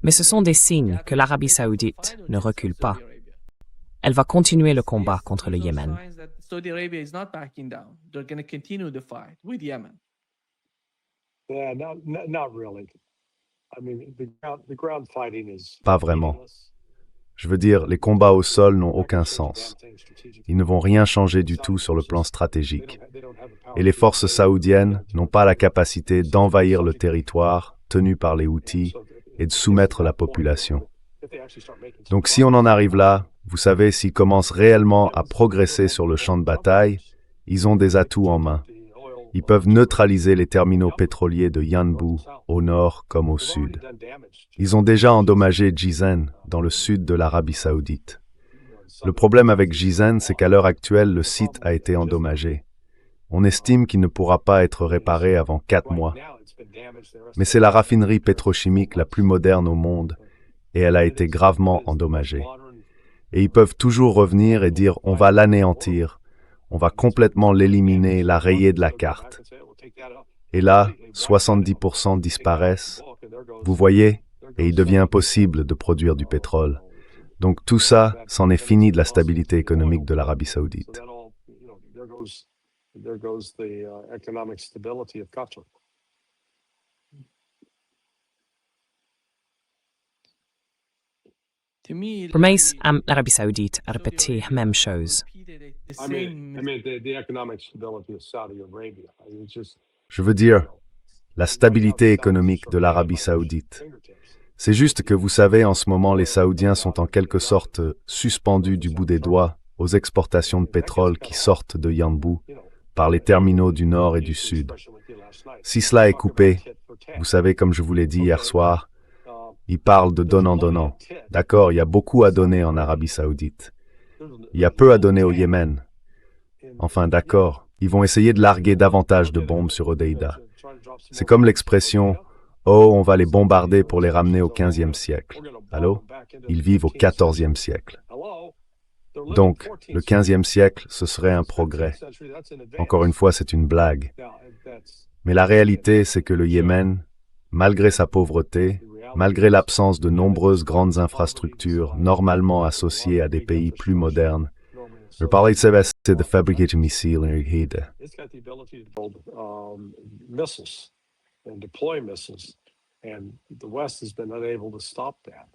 Mais ce sont des signes que l'Arabie saoudite ne recule pas. Elle va continuer le combat contre le Yémen. Saudi Arabia is not backing down. They're going to continue the fight with Yemen. Yeah, not really. I mean, the ground fighting is Pas vraiment. meaningless. Je veux dire, les combats au sol n'ont aucun sens. Ils ne vont rien changer du tout sur le plan stratégique. Et les forces saoudiennes n'ont pas la capacité d'envahir le territoire tenu par les Houthis et de soumettre la population. Donc si on en arrive là, vous savez, s'ils commencent réellement à progresser sur le champ de bataille, ils ont des atouts en main. Ils peuvent neutraliser les terminaux pétroliers de Yanbu, au nord comme au sud. Ils ont déjà endommagé Jizan, dans le sud de l'Arabie saoudite. Le problème avec Jizan, c'est qu'à l'heure actuelle, le site a été endommagé. On estime qu'il ne pourra pas être réparé avant 4 mois. Mais c'est la raffinerie pétrochimique la plus moderne au monde, et elle a été gravement endommagée. Et ils peuvent toujours revenir et dire « on va l'anéantir ». On va complètement l'éliminer, la rayer de la carte. Et là, 70% disparaissent. Vous voyez, et il devient impossible de produire du pétrole. Donc tout ça, c'en est fini de la stabilité économique de l'Arabie saoudite. There goes the economic stability of Qatar. To me, Pour moi, l'Arabie saoudite a répété la même chose. I mean the economic stability of Saudi Arabia. I mean, it's just Je veux dire, la stabilité économique de l'Arabie saoudite. C'est juste que vous savez, en ce moment, les Saoudiens sont en quelque sorte suspendus du bout des doigts aux exportations de pétrole qui sortent de Yanbu par les terminaux du nord et du sud. Si cela est coupé, vous savez, comme je vous l'ai dit hier soir, ils parlent de donnant-donnant. D'accord, il y a beaucoup à donner en Arabie saoudite. Il y a peu à donner au Yémen. Enfin, d'accord, ils vont essayer de larguer davantage de bombes sur Hodeïda. C'est comme l'expression « Oh, on va les bombarder pour les ramener au XVe siècle ». Allô? Ils vivent au XIVe siècle. Donc, le XVe siècle, ce serait un progrès. Encore une fois, c'est une blague. Mais la réalité, c'est que le Yémen, malgré sa pauvreté, malgré l'absence de nombreuses grandes infrastructures normalement associées à des pays plus modernes, le palais de fabriquer missiles et it's got the ability to build missiles and deploy missiles, and the West has been unable to stop that.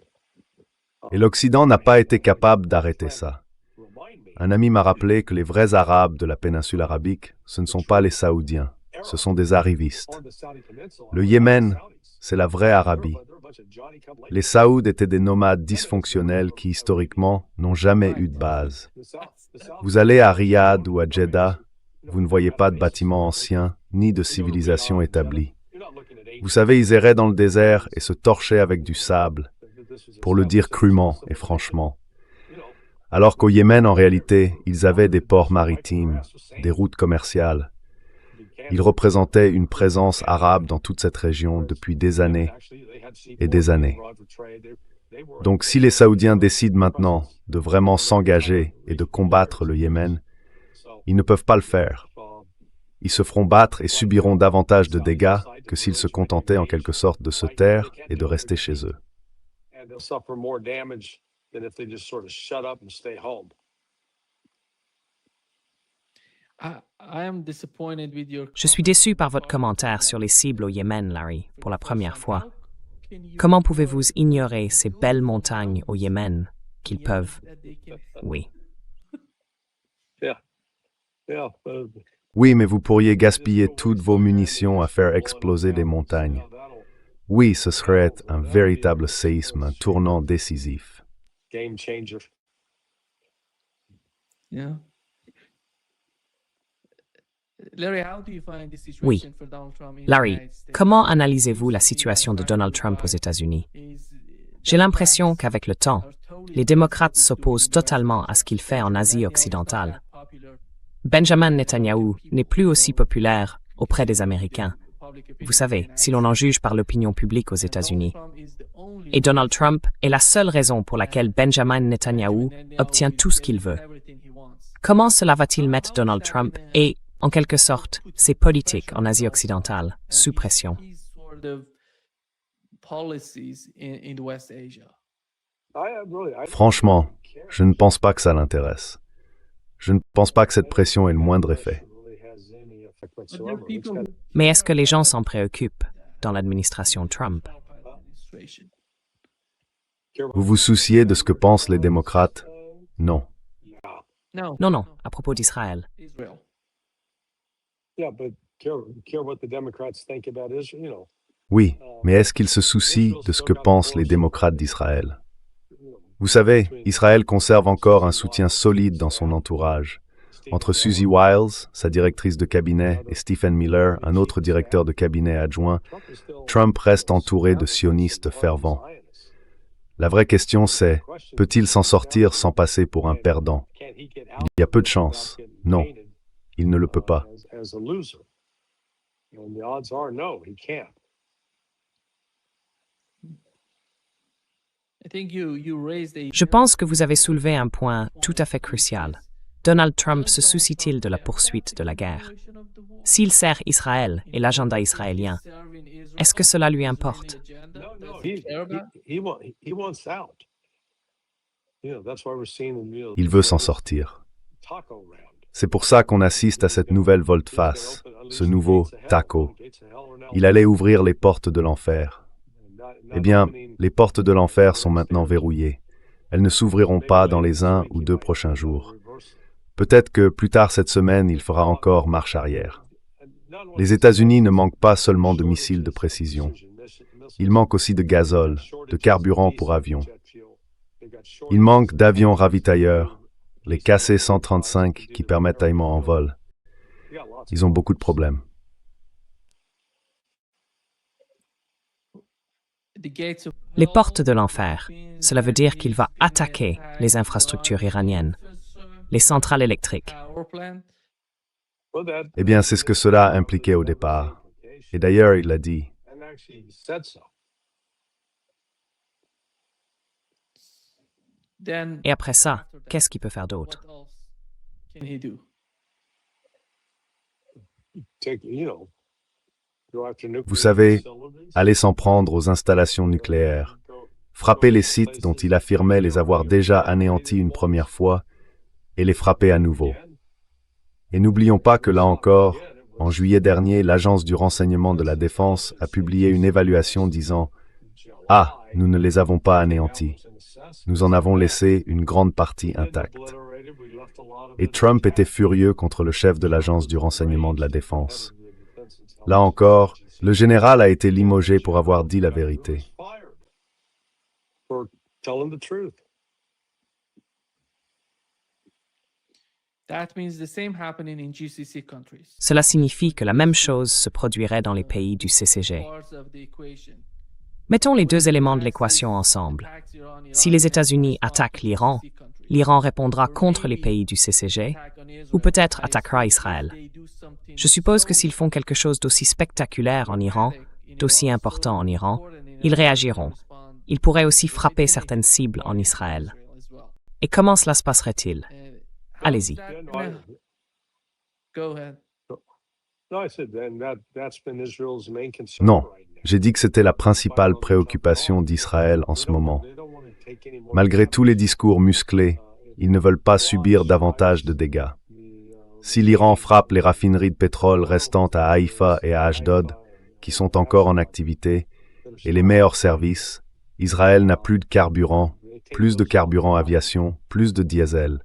Et l'Occident n'a pas été capable d'arrêter ça. Un ami m'a rappelé que les vrais Arabes de la péninsule arabique, ce ne sont pas les Saoudiens, ce sont des arrivistes. Le Yémen, c'est la vraie Arabie. Les Saouds étaient des nomades dysfonctionnels qui, historiquement, n'ont jamais eu de base. Vous allez à Riyad ou à Jeddah, vous ne voyez pas de bâtiments anciens, ni de civilisation établie. Vous savez, ils erraient dans le désert et se torchaient avec du sable, pour le dire crûment et franchement. Alors qu'au Yémen, en réalité, ils avaient des ports maritimes, des routes commerciales. Ils représentaient une présence arabe dans toute cette région depuis des années et des années. Donc si les Saoudiens décident maintenant de vraiment s'engager et de combattre le Yémen, ils ne peuvent pas le faire. Ils se feront battre et subiront davantage de dégâts que s'ils se contentaient en quelque sorte de se taire et de rester chez eux. And they'll suffer more damage than if they just sort of shut up and stay home. Je suis déçu par votre commentaire sur les cibles au Yémen, Larry, pour la première fois. Comment pouvez-vous ignorer ces belles montagnes au Yémen qu'ils peuvent... Oui. Oui, mais vous pourriez gaspiller toutes vos munitions à faire exploser des montagnes. Oui, ce serait un véritable séisme, un tournant décisif. Game changer. Yeah. Larry, Oui. Larry, comment analysez-vous la situation de Donald Trump aux États-Unis? J'ai l'impression qu'avec le temps, les démocrates s'opposent totalement à ce qu'il fait en Asie occidentale. Benjamin Netanyahou n'est plus aussi populaire auprès des Américains. Vous savez, si l'on en juge par l'opinion publique aux États-Unis. Et Donald Trump est la seule raison pour laquelle Benjamin Netanyahou obtient tout ce qu'il veut. Comment cela va-t-il mettre Donald Trump et, en quelque sorte, ses politiques en Asie occidentale sous pression? Franchement, je ne pense pas que ça l'intéresse. Je ne pense pas que cette pression ait le moindre effet. Mais est-ce que les gens s'en préoccupent dans l'administration Trump? Vous vous souciez de ce que pensent les démocrates? Non. Non, à propos d'Israël. Oui, mais est-ce qu'ils se soucient de ce que pensent les démocrates d'Israël? Vous savez, Israël conserve encore un soutien solide dans son entourage. Entre Susie Wiles, sa directrice de cabinet, et Stephen Miller, un autre directeur de cabinet adjoint, Trump reste entouré de sionistes fervents. La vraie question c'est, peut-il s'en sortir sans passer pour un perdant? Il y a peu de chance. Non, il ne le peut pas. Je pense que vous avez soulevé un point tout à fait crucial. Donald Trump se soucie-t-il de la poursuite de la guerre? S'il sert Israël et l'agenda israélien, est-ce que cela lui importe? Il veut s'en sortir. C'est pour ça qu'on assiste à cette nouvelle volte-face, ce nouveau taco. Il allait ouvrir les portes de l'enfer. Eh bien, les portes de l'enfer sont maintenant verrouillées. Elles ne s'ouvriront pas dans les 1 ou 2 prochains jours. Peut-être que plus tard cette semaine, il fera encore marche arrière. Les États-Unis ne manquent pas seulement de missiles de précision. Ils manquent aussi de gazole, de carburant pour avions. Ils manquent d'avions ravitailleurs, les KC-135 qui permettent taillement en vol. Ils ont beaucoup de problèmes. Les portes de l'enfer, cela veut dire qu'il va attaquer les infrastructures iraniennes, les centrales électriques. Eh bien, c'est ce que cela impliquait au départ. Et d'ailleurs, il l'a dit. Et après ça, qu'est-ce qu'il peut faire d'autre? Vous savez, aller s'en prendre aux installations nucléaires, frapper les sites dont il affirmait les avoir déjà anéantis une première fois, et les frapper à nouveau. Et n'oublions pas que là encore, en juillet dernier, l'Agence du renseignement de la défense a publié une évaluation disant « Ah, nous ne les avons pas anéantis. Nous en avons laissé une grande partie intacte. » Et Trump était furieux contre le chef de l'Agence du renseignement de la défense. Là encore, le général a été limogé pour avoir dit la vérité. Cela signifie que la même chose se produirait dans les pays du CCG. Mettons les deux éléments de l'équation ensemble. Si les États-Unis attaquent l'Iran, l'Iran répondra contre les pays du CCG, ou peut-être attaquera Israël. Je suppose que s'ils font quelque chose d'aussi spectaculaire en Iran, d'aussi important en Iran, ils réagiront. Ils pourraient aussi frapper certaines cibles en Israël. Et comment cela se passerait-il? Allez-y. Non, j'ai dit que c'était la principale préoccupation d'Israël en ce moment. Malgré tous les discours musclés, ils ne veulent pas subir davantage de dégâts. Si l'Iran frappe les raffineries de pétrole restantes à Haïfa et à Ashdod, qui sont encore en activité, et les met hors service, Israël n'a plus de carburant, plus de carburant aviation, plus de diesel.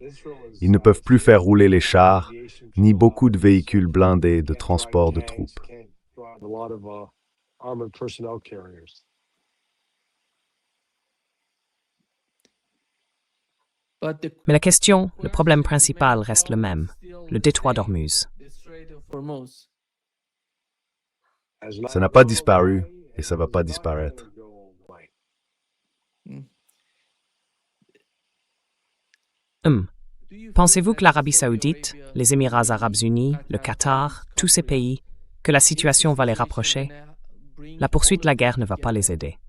Ils ne peuvent plus faire rouler les chars, ni beaucoup de véhicules blindés de transport de troupes. Mais la question, le problème principal reste le même, le détroit d'Ormuz. Ça n'a pas disparu et ça ne va pas disparaître. Pensez-vous que l'Arabie saoudite, les Émirats arabes unis, le Qatar, tous ces pays, que la situation va les rapprocher? La poursuite de la guerre ne va pas les aider.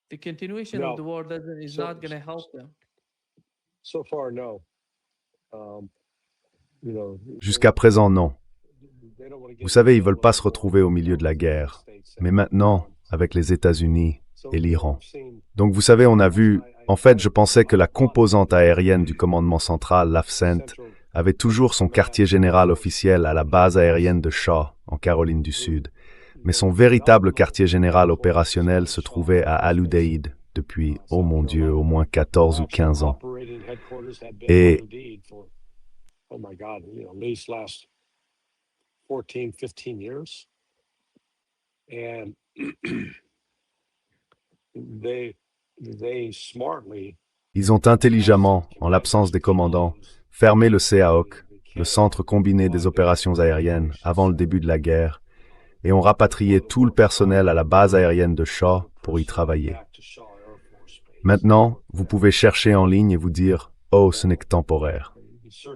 The continuation of the war is not going to help them. So far, no. Jusqu'à présent, non. Vous savez, ils ne veulent pas se retrouver au milieu de la guerre. Mais maintenant, avec les États-Unis et l'Iran. Donc vous savez, on a vu... En fait, je pensais que la composante aérienne du commandement central, l'AFCENT, avait toujours son quartier général officiel à la base aérienne de Shaw, en Caroline du Sud. Mais son véritable quartier général opérationnel se trouvait à Al-Udeid depuis, oh mon Dieu, au moins 14 ou 15 ans. Et oh my God, at least last 14, 15 years. And they smartly... Ils ont intelligemment, en l'absence des commandants, fermé le CAOC, le Centre combiné des opérations aériennes, avant le début de la guerre, et ont rapatrié tout le personnel à la base aérienne de Shaw pour y travailler. Maintenant, vous pouvez chercher en ligne et vous dire « Oh, ce n'est que temporaire ».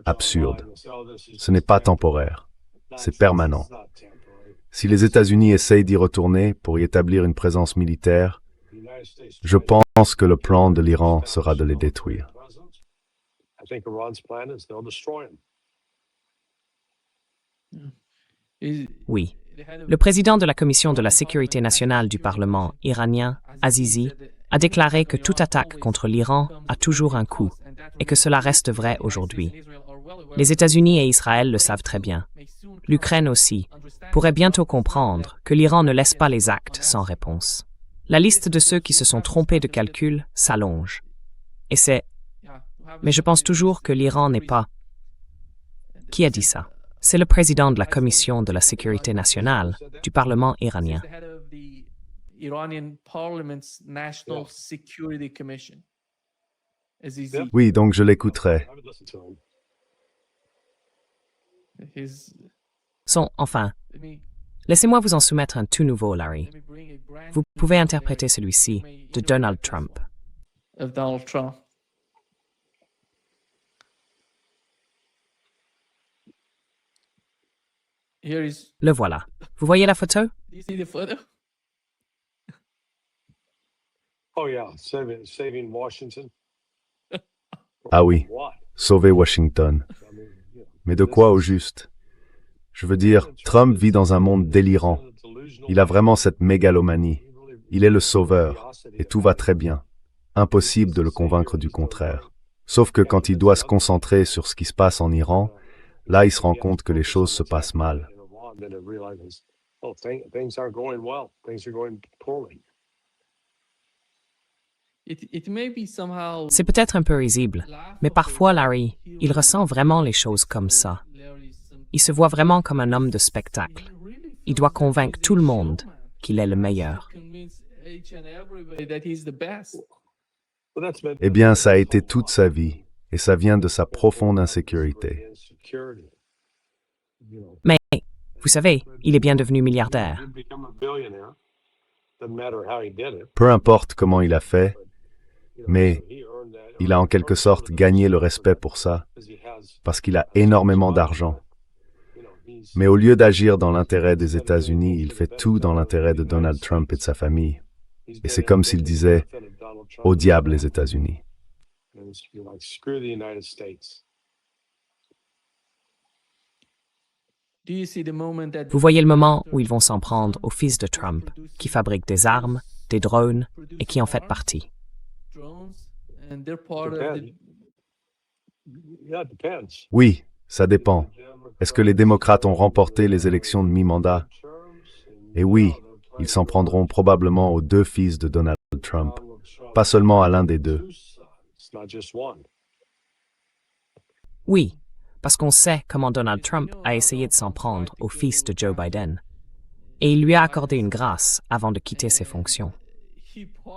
Absurde. Ce n'est pas temporaire. C'est permanent. Si les États-Unis essayent d'y retourner pour y établir une présence militaire, je pense que le plan de l'Iran sera de les détruire. Oui. Le président de la Commission de la sécurité nationale du Parlement iranien, Azizi, a déclaré que toute attaque contre l'Iran a toujours un coût et que cela reste vrai aujourd'hui. Les États-Unis et Israël le savent très bien. L'Ukraine aussi pourrait bientôt comprendre que l'Iran ne laisse pas les actes sans réponse. La liste de ceux qui se sont trompés de calcul s'allonge. Et c'est... Mais je pense toujours que l'Iran n'est pas... Qui a dit ça? C'est le président de la Commission de la sécurité nationale du Parlement iranien. Oui, donc je l'écouterai. Enfin, laissez-moi vous en soumettre un tout nouveau, Larry. Vous pouvez interpréter celui-ci de Donald Trump. Le voilà. Vous voyez la photo? Oh yeah, saving Washington. Ah oui, sauver Washington. Mais de quoi au juste? Je veux dire, Trump vit dans un monde délirant. Il a vraiment cette mégalomanie. Il est le sauveur, et tout va très bien. Impossible de le convaincre du contraire. Sauf que quand il doit se concentrer sur ce qui se passe en Iran, là il se rend compte que les choses se passent mal. C'est peut-être un peu risible, mais parfois, Larry, il ressent vraiment les choses comme ça. Il se voit vraiment comme un homme de spectacle. Il doit convaincre tout le monde qu'il est le meilleur. Eh bien, ça a été toute sa vie, et ça vient de sa profonde insécurité. Mais, vous savez, il est bien devenu milliardaire. Peu importe comment il a fait, mais il a en quelque sorte gagné le respect pour ça, parce qu'il a énormément d'argent. Mais au lieu d'agir dans l'intérêt des États-Unis, il fait tout dans l'intérêt de Donald Trump et de sa famille. Et c'est comme s'il disait « Au diable les États-Unis ». Vous voyez le moment où ils vont s'en prendre au fils de Trump, qui fabrique des armes, des drones et qui en fait partie. Oui, Ça dépend. Est-ce que les démocrates ont remporté les élections de mi-mandat? Et oui, ils s'en prendront probablement aux deux fils de Donald Trump, pas seulement à l'un des deux. Oui, parce qu'on sait comment Donald Trump a essayé de s'en prendre au fils de Joe Biden. Et il lui a accordé une grâce avant de quitter ses fonctions.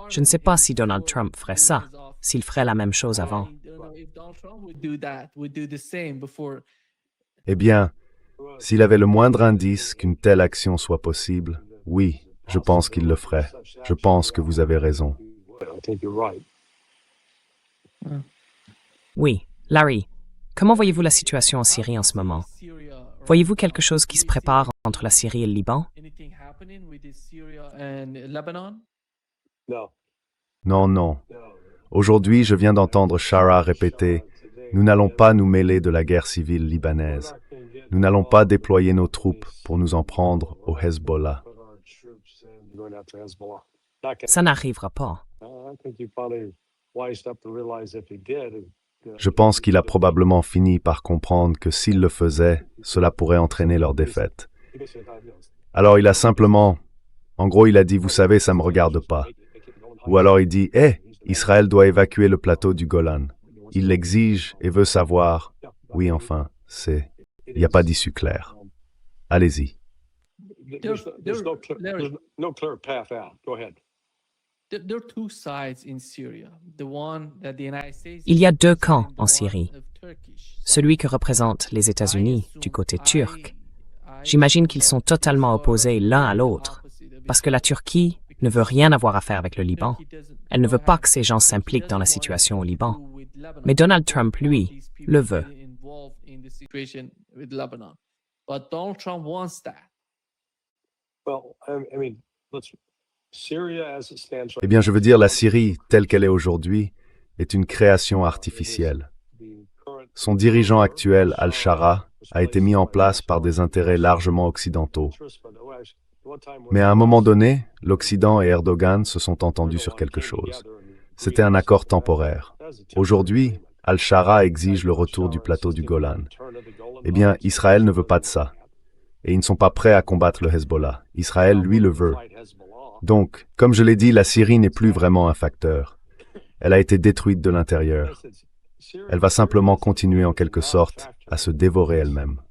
Je ne sais pas si Donald Trump ferait ça, s'il ferait la même chose avant. Eh bien, s'il avait le moindre indice qu'une telle action soit possible, oui, je pense qu'il le ferait. Je pense que vous avez raison. Oui, Larry, comment voyez-vous la situation en Syrie en ce moment? Voyez-vous quelque chose qui se prépare entre la Syrie et le Liban? Non, non. Aujourd'hui, je viens d'entendre Shara répéter « Nous n'allons pas nous mêler de la guerre civile libanaise. Nous n'allons pas déployer nos troupes pour nous en prendre au Hezbollah. » Ça n'arrivera pas. Je pense qu'il a probablement fini par comprendre que s'il le faisait, cela pourrait entraîner leur défaite. Alors il a simplement... En gros, il a dit « Vous savez, ça ne me regarde pas. » Ou alors il dit « Hé, Israël doit évacuer le plateau du Golan. » Il l'exige et veut savoir. Oui, enfin, c'est... Il n'y a pas d'issue claire. Allez-y. Il y a deux camps en Syrie. Celui que représentent les États-Unis du côté turc. J'imagine qu'ils sont totalement opposés l'un à l'autre, parce que la Turquie ne veut rien avoir à faire avec le Liban. Elle ne veut pas que ces gens s'impliquent dans la situation au Liban. Mais Donald Trump, lui, le veut. Eh bien, je veux dire, la Syrie, telle qu'elle est aujourd'hui, est une création artificielle. Son dirigeant actuel, Al-Shara, a été mis en place par des intérêts largement occidentaux. Mais à un moment donné, l'Occident et Erdogan se sont entendus sur quelque chose. C'était un accord temporaire. Aujourd'hui, Al-Shara exige le retour du plateau du Golan. Eh bien, Israël ne veut pas de ça. Et ils ne sont pas prêts à combattre le Hezbollah. Israël, lui, le veut. Donc, comme je l'ai dit, la Syrie n'est plus vraiment un facteur. Elle a été détruite de l'intérieur. Elle va simplement continuer en quelque sorte à se dévorer elle-même.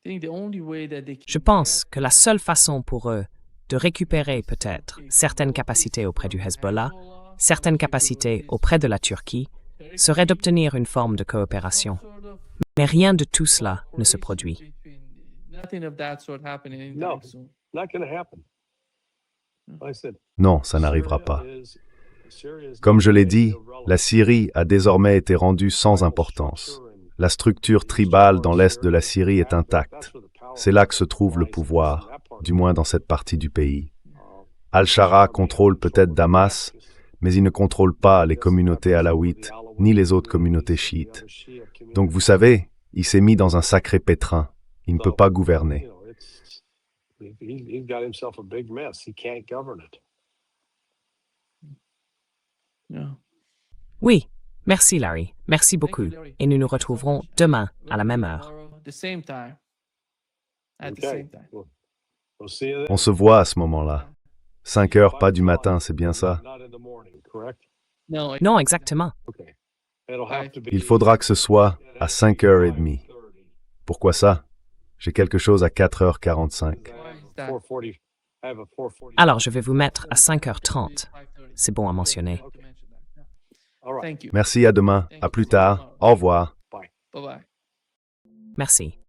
Je pense que la seule façon pour eux de récupérer peut-être certaines capacités auprès du Hezbollah, certaines capacités auprès de la Turquie, serait d'obtenir une forme de coopération. Mais rien de tout cela ne se produit. Non, ça n'arrivera pas. Comme je l'ai dit, la Syrie a désormais été rendue sans importance. La structure tribale dans l'est de la Syrie est intacte. C'est là que se trouve le pouvoir, du moins dans cette partie du pays. Al-Shara contrôle peut-être Damas, mais il ne contrôle pas les communautés alaouites, ni les autres communautés chiites. Donc vous savez, il s'est mis dans un sacré pétrin. Il ne peut pas gouverner. Oui, merci Larry, merci beaucoup, et nous nous retrouverons demain à la même heure. On se voit à ce moment-là. 5 heures, pas du matin, c'est bien ça? Non, exactement. Il faudra que ce soit à 5h30. Pourquoi ça? J'ai quelque chose à 4h45. Alors, je vais vous mettre à 5h30. C'est bon à mentionner. Merci, à demain. À plus tard. Au revoir. Merci.